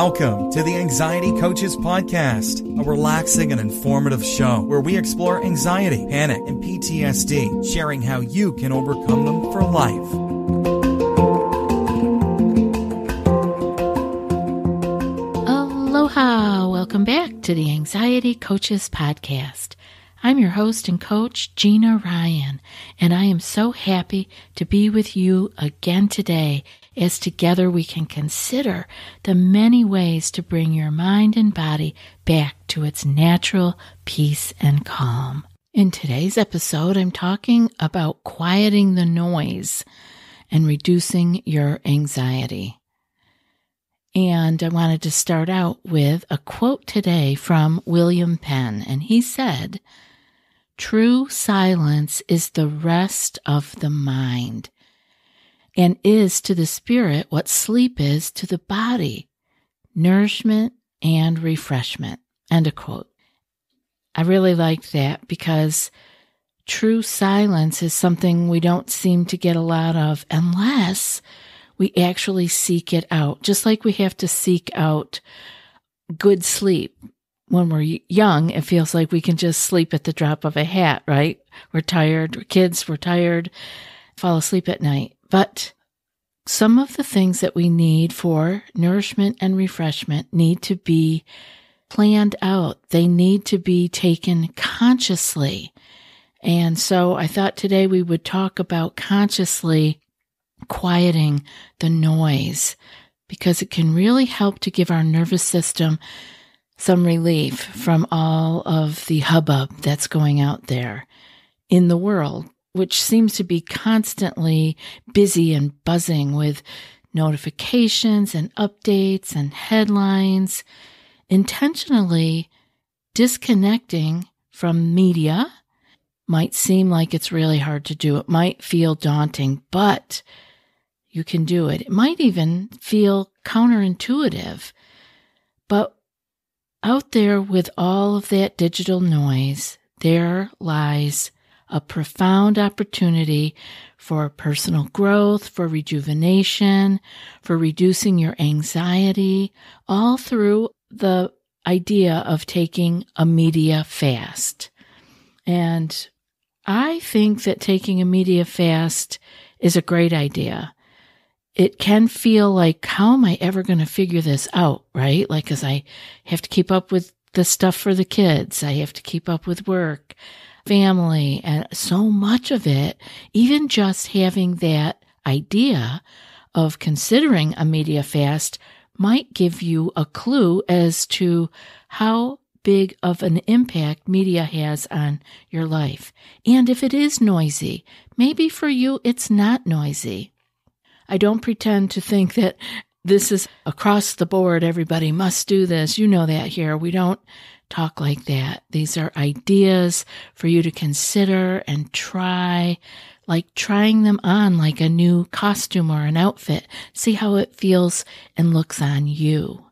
Welcome to the Anxiety Coaches Podcast, a relaxing and informative show where we explore anxiety, panic, and PTSD, sharing how you can overcome them for life. Aloha! Welcome back to the Anxiety Coaches Podcast. I'm your host and coach, Gina Ryan, and I am so happy to be with you again today as together we can consider the many ways to bring your mind and body back to its natural peace and calm. In today's episode, I'm talking about quieting the noise and reducing your anxiety. And I wanted to start out with a quote today from William Penn, and he said, "True silence is the rest of the mind, and is to the spirit what sleep is to the body, nourishment and refreshment." End of quote. I really liked that because true silence is something we don't seem to get a lot of unless we actually seek it out, just like we have to seek out good sleep. When we're young, it feels like we can just sleep at the drop of a hat, right? We're tired, we're tired, fall asleep at night. But some of the things that we need for nourishment and refreshment need to be planned out. They need to be taken consciously. And so I thought today we would talk about consciously quieting the noise, because it can really help to give our nervous system some relief from all of the hubbub that's going out there in the world, which seems to be constantly busy and buzzing with notifications and updates and headlines. Intentionally disconnecting from media might seem like it's really hard to do. It might feel daunting, but you can do it. It might even feel counterintuitive, but out there with all of that digital noise, there lies a profound opportunity for personal growth, for rejuvenation, for reducing your anxiety, all through the idea of taking a media fast. And I think that taking a media fast is a great idea. It can feel like, how am I ever going to figure this out, right? Like, because I have to keep up with the stuff for the kids. I have to keep up with work, family, and so much of it, even just having that idea of considering a media fast might give you a clue as to how big of an impact media has on your life. And if it is noisy, maybe for you it's not noisy. I don't pretend to think that this is across the board, everybody must do this. You know that here. We don't talk like that. These are ideas for you to consider and try, like trying them on like a new costume or an outfit. See how it feels and looks on you.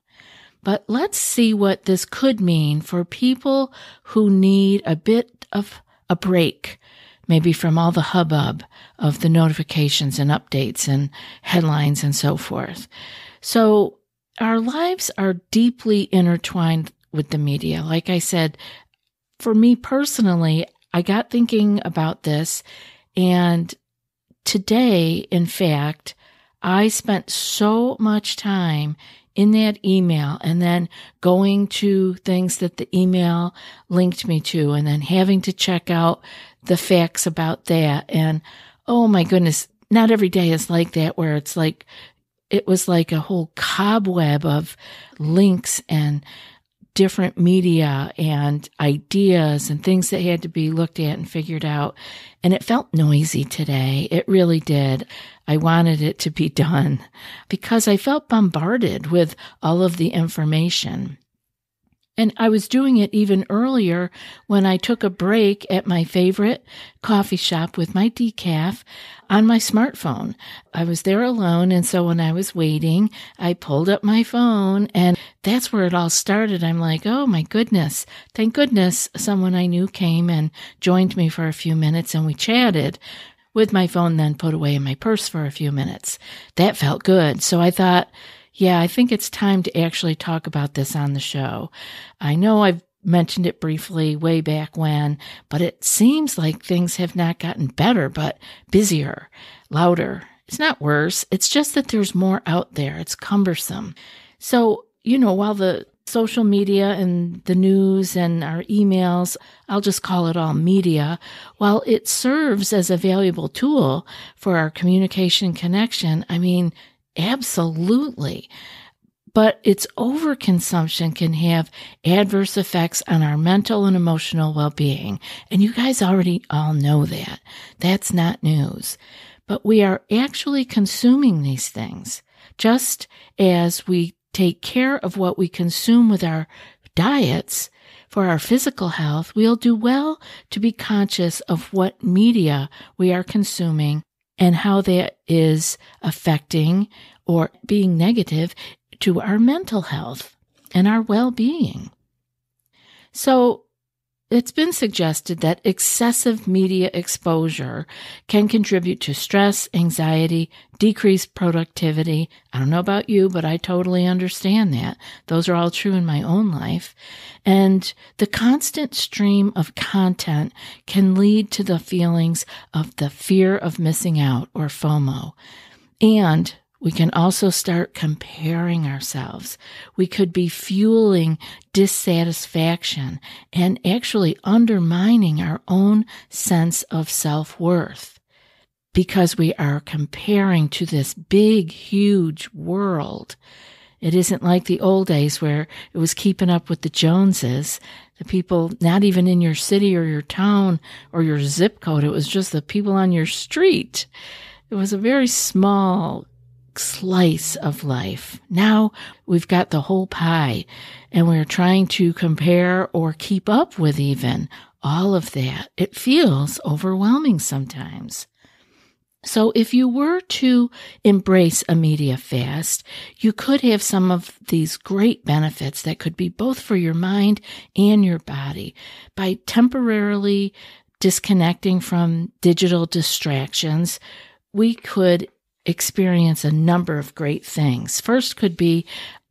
But let's see what this could mean for people who need a bit of a break, maybe from all the hubbub of the notifications and updates and headlines and so forth. So our lives are deeply intertwined with the media. Like I said, for me personally, I got thinking about this, and today, in fact, I spent so much time in that email and then going to things that the email linked me to and then having to check out the facts about that. And oh my goodness, not every day is like that, where it's like, it was like a whole cobweb of links and different media and ideas and things that had to be looked at and figured out. And it felt noisy today. It really did. I wanted it to be done because I felt bombarded with all of the information. And I was doing it even earlier when I took a break at my favorite coffee shop with my decaf on my smartphone. I was there alone, and so when I was waiting, I pulled up my phone, and that's where it all started. I'm like, oh my goodness, thank goodness someone I knew came and joined me for a few minutes, and we chatted with my phone then put away in my purse for a few minutes. That felt good. So I thought, Yeah, I think it's time to actually talk about this on the show. I know I've mentioned it briefly way back when, but it seems like things have not gotten better, but busier, louder. It's not worse. It's just that there's more out there. It's cumbersome. So, while the social media and the news and our emails, I'll just call it all media, while it serves as a valuable tool for our communication connection, absolutely. But its overconsumption can have adverse effects on our mental and emotional well-being. And you guys already all know that. That's not news. But we are actually consuming these things. Just as we take care of what we consume with our diets for our physical health, we'll do well to be conscious of what media we are consuming and how that is affecting or being negative to our mental health and our well-being. So it's been suggested that excessive media exposure can contribute to stress, anxiety, decreased productivity. I don't know about you, but I totally understand that. Those are all true in my own life. And the constant stream of content can lead to the feelings of the fear of missing out, or FOMO. And we can also start comparing ourselves. We could be fueling dissatisfaction and actually undermining our own sense of self-worth because we are comparing to this big, huge world. It isn't like the old days where it was keeping up with the Joneses, the people not even in your city or your town or your zip code. It was just the people on your street. It was a very small slice of life. Now we've got the whole pie, and we're trying to compare or keep up with even all of that. It feels overwhelming sometimes. So if you were to embrace a media fast, you could have some of these great benefits that could be both for your mind and your body by temporarily disconnecting from digital distractions. We could experience a number of great things. First could be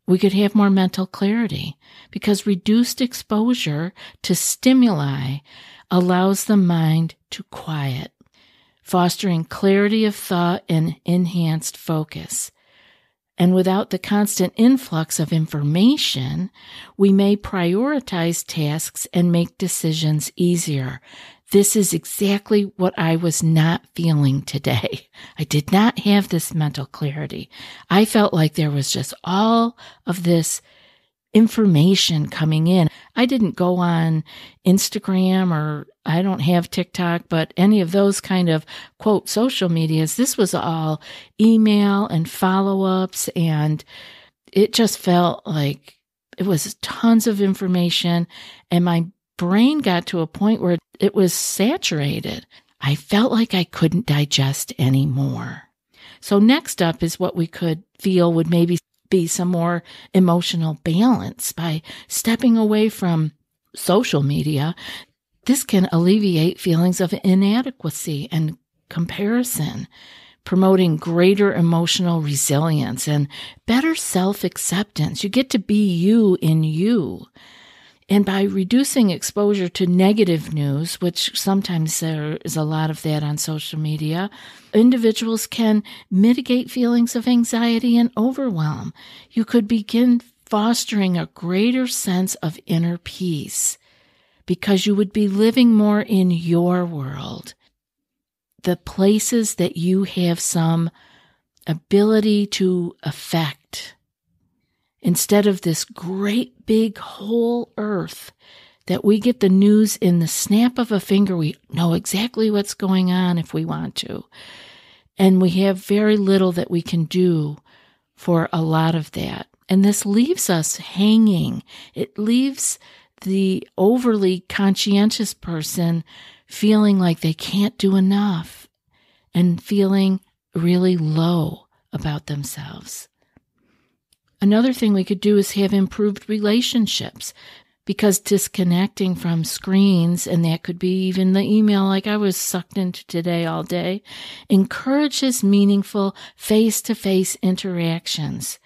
we could have more mental clarity because reduced exposure to stimuli allows the mind to quiet, fostering clarity of thought and enhanced focus. And without the constant influx of information, we may prioritize tasks and make decisions easier. This is exactly what I was not feeling today. I did not have this mental clarity. I felt like there was just all of this information coming in. I didn't go on Instagram, or I don't have TikTok, but any of those kind of, quote, social medias. This was all email and follow-ups, and it just felt like it was tons of information, and my brain got to a point where it was saturated. I felt like I couldn't digest anymore. So next up is what we could feel would maybe be some more emotional balance by stepping away from social media. This can alleviate feelings of inadequacy and comparison, promoting greater emotional resilience and better self-acceptance. You get to be you in you. And by reducing exposure to negative news, which sometimes there is a lot of that on social media, individuals can mitigate feelings of anxiety and overwhelm. You could begin fostering a greater sense of inner peace because you would be living more in your world, the places that you have some ability to affect. Instead of this great big whole earth that we get the news in the snap of a finger, we know exactly what's going on if we want to. And we have very little that we can do for a lot of that. And this leaves us hanging. It leaves the overly conscientious person feeling like they can't do enough and feeling really low about themselves. Another thing we could do is have improved relationships, because disconnecting from screens, and that could be even the email like I was sucked into today all day, encourages meaningful face-to-face interactions.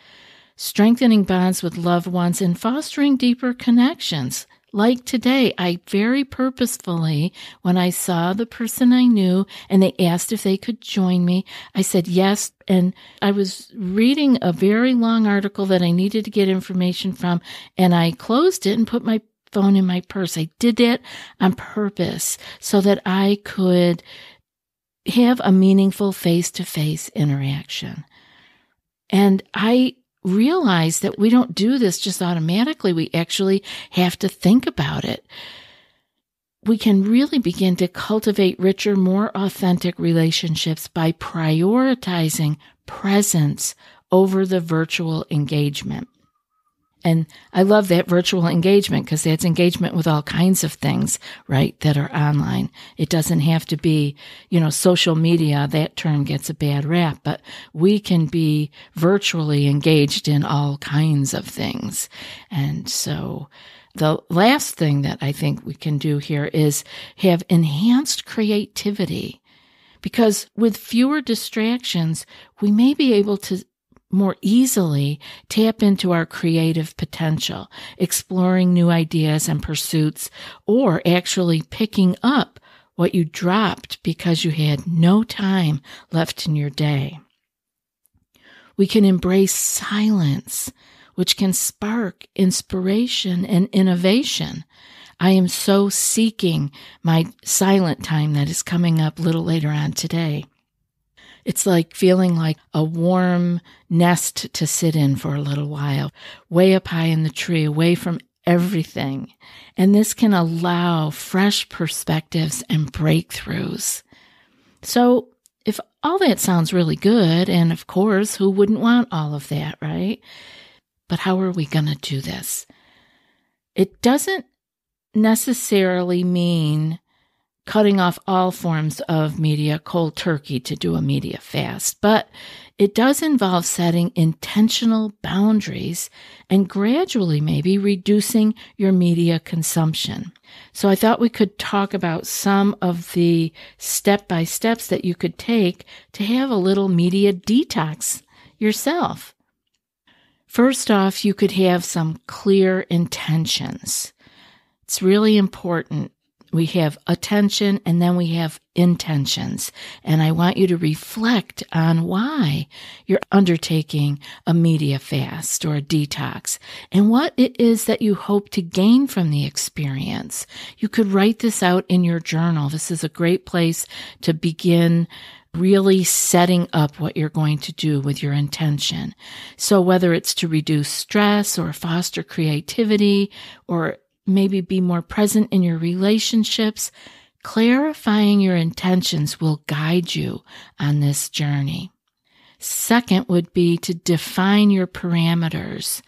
strengthening bonds with loved ones, and fostering deeper connections. Like today, I very purposefully, when I saw the person I knew and they asked if they could join me, I said yes. And I was reading a very long article that I needed to get information from, and I closed it and put my phone in my purse. I did that on purpose so that I could have a meaningful face-to-face interaction. And I realized that we don't do this just automatically. We actually have to think about it. We can really begin to cultivate richer, more authentic relationships by prioritizing presence over the virtual engagement. And I love that virtual engagement because that's engagement with all kinds of things, right, that are online. It doesn't have to be, social media. That term gets a bad rap, but we can be virtually engaged in all kinds of things. And so the last thing that I think we can do here is have enhanced creativity, because with fewer distractions, we may be able to more easily tap into our creative potential, exploring new ideas and pursuits, or actually picking up what you dropped because you had no time left in your day. We can embrace silence, which can spark inspiration and innovation. I am so seeking my silent time that is coming up a little later on today. It's like feeling like a warm nest to sit in for a little while, way up high in the tree, away from everything. And this can allow fresh perspectives and breakthroughs. So if all that sounds really good, and of course, who wouldn't want all of that, right? But how are we going to do this? It doesn't necessarily mean cutting off all forms of media cold turkey to do a media fast, but it does involve setting intentional boundaries and gradually maybe reducing your media consumption. So I thought we could talk about some of the step-by-steps that you could take to have a little media detox yourself. First off, you could have some clear intentions. It's really important. We have attention and then we have intentions. And I want you to reflect on why you're undertaking a media fast or a detox and what it is that you hope to gain from the experience. You could write this out in your journal. This is a great place to begin really setting up what you're going to do with your intention. So whether it's to reduce stress or foster creativity or maybe be more present in your relationships, clarifying your intentions will guide you on this journey. Second would be to define your parameters.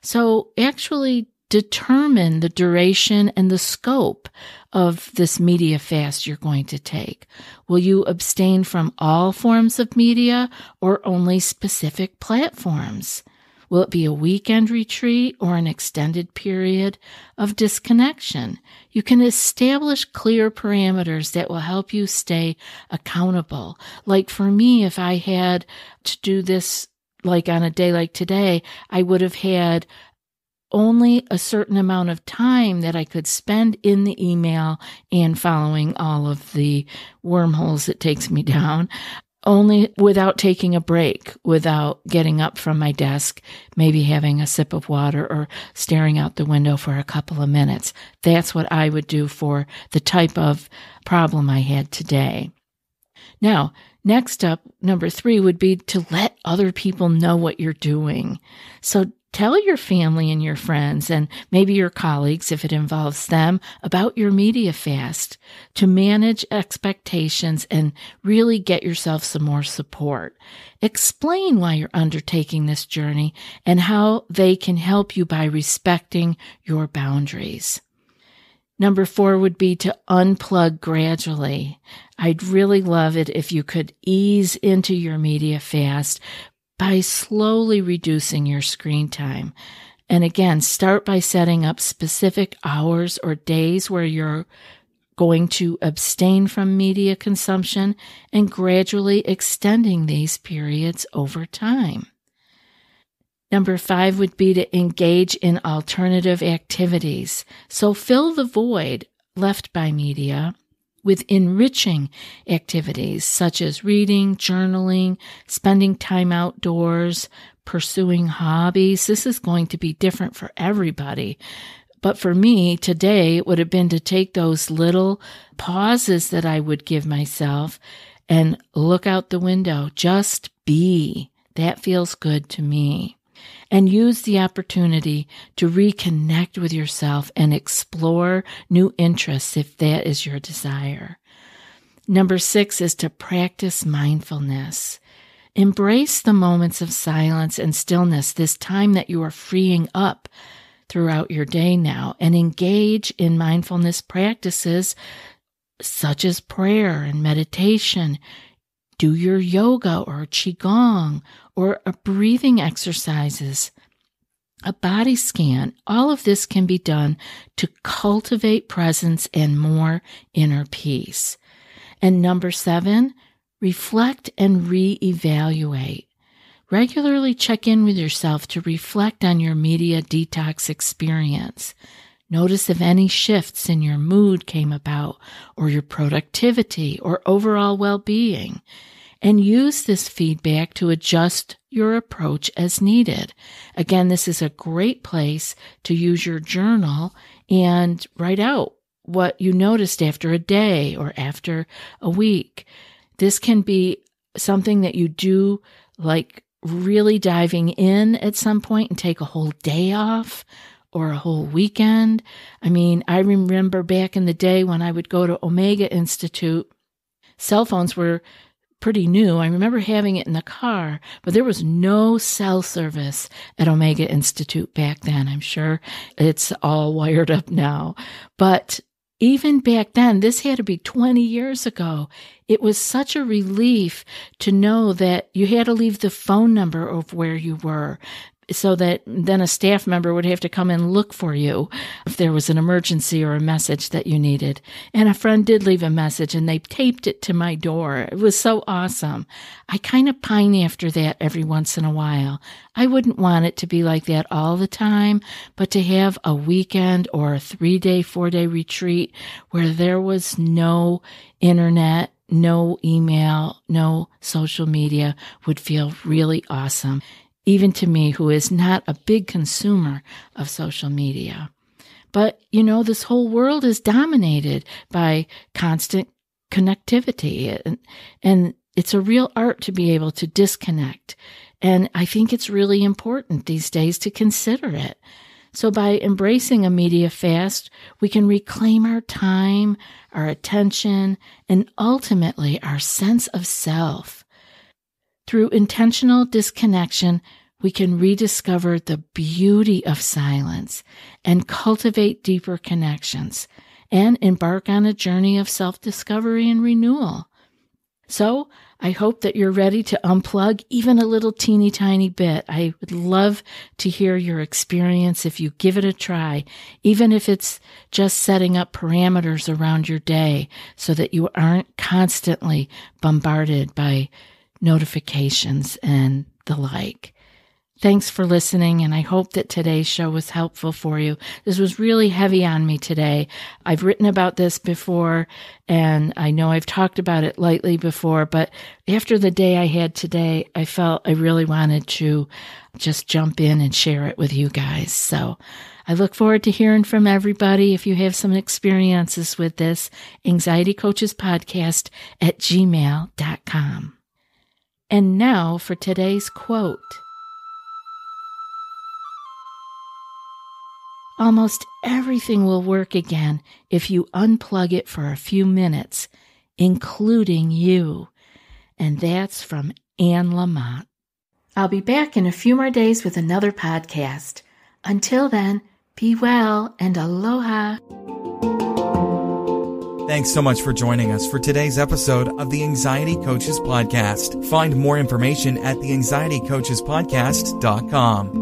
So actually determine the duration and the scope of this media fast you're going to take. Will you abstain from all forms of media or only specific platforms? Will it be a weekend retreat or an extended period of disconnection? You can establish clear parameters that will help you stay accountable. Like for me, if I had to do this like on a day like today, I would have had only a certain amount of time that I could spend in the email and following all of the wormholes it takes me down. Only without taking a break, without getting up from my desk, maybe having a sip of water or staring out the window for a couple of minutes. That's what I would do for the type of problem I had today. Now, next up, number 3 would be to let other people know what you're doing. So tell your family and your friends and maybe your colleagues, if it involves them, about your media fast to manage expectations and really get yourself some more support. Explain why you're undertaking this journey and how they can help you by respecting your boundaries. Number 4 would be to unplug gradually. I'd really love it if you could ease into your media fast by slowly reducing your screen time. And again, start by setting up specific hours or days where you're going to abstain from media consumption and gradually extending these periods over time. Number 5 would be to engage in alternative activities. So fill the void left by media with enriching activities such as reading, journaling, spending time outdoors, pursuing hobbies. This is going to be different for everybody. But for me, today, it would have been to take those little pauses that I would give myself and look out the window. Just be. That feels good to me. And use the opportunity to reconnect with yourself and explore new interests if that is your desire. Number 6 is to practice mindfulness. Embrace the moments of silence and stillness, this time that you are freeing up throughout your day now, and engage in mindfulness practices such as prayer and meditation. Do your yoga or qigong or a breathing exercises, a body scan. All of this can be done to cultivate presence and more inner peace. And number 7, reflect and reevaluate. Regularly check in with yourself to reflect on your media detox experience. Notice if any shifts in your mood came about, or your productivity, or overall well-being, and use this feedback to adjust your approach as needed. Again, this is a great place to use your journal and write out what you noticed after a day or after a week. This can be something that you do, like really diving in at some point and take a whole day off or a whole weekend. I mean, I remember back in the day when I would go to Omega Institute, cell phones were pretty new. I remember having it in the car, but there was no cell service at Omega Institute back then. I'm sure it's all wired up now. But even back then, this had to be 20 years ago. It was such a relief to know that you had to leave the phone number of where you were, so that then a staff member would have to come and look for you if there was an emergency or a message that you needed. And a friend did leave a message, and they taped it to my door. It was so awesome. I kind of pine after that every once in a while. I wouldn't want it to be like that all the time, but to have a weekend or a 3-day, 4-day retreat where there was no internet, no email, no social media would feel really awesome. Even to me, who is not a big consumer of social media. But, you know, this whole world is dominated by constant connectivity, and it's a real art to be able to disconnect. And I think it's really important these days to consider it. So by embracing a media fast, we can reclaim our time, our attention, and ultimately our sense of self. Through intentional disconnection, we can rediscover the beauty of silence and cultivate deeper connections and embark on a journey of self-discovery and renewal. So I hope that you're ready to unplug even a little teeny tiny bit. I would love to hear your experience if you give it a try, even if it's just setting up parameters around your day so that you aren't constantly bombarded by notifications and the like. Thanks for listening, and I hope that today's show was helpful for you. This was really heavy on me today. I've written about this before, and I know I've talked about it lightly before, but after the day I had today, I felt I really wanted to just jump in and share it with you guys. So I look forward to hearing from everybody. If you have some experiences with this, anxietycoachespodcast@gmail.com. And now for today's quote. Almost everything will work again if you unplug it for a few minutes, including you. And that's from Lamott. I'll be back in a few more days with another podcast. Until then, be well and aloha. Thanks so much for joining us for today's episode of the Anxiety Coaches Podcast. Find more information at theanxietycoachespodcast.com.